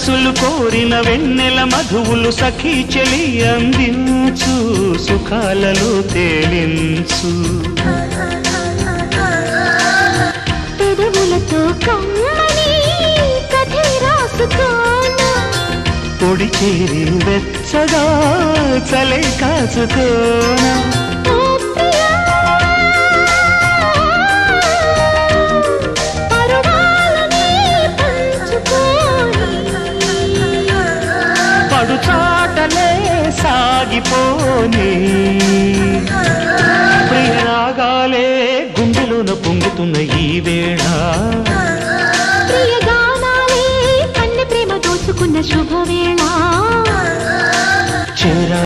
మనసులు కోరిన వెన్నెల మధువులు సఖీ చెలి అందించు సుఖాలలో తేలించు పెదవులతో కమ్మని కథే రాసుకోనా పొడి చేరి వెచ్చగా చలే కాచుకోనా పడుచాటలే సాగిపోని ప్రియరాగాలే గుండెలోన పొంగుతున్న ఈ వేళ ప్రియగానాలే కన్నె ప్రేమ దోచుకున్న శుభవేళ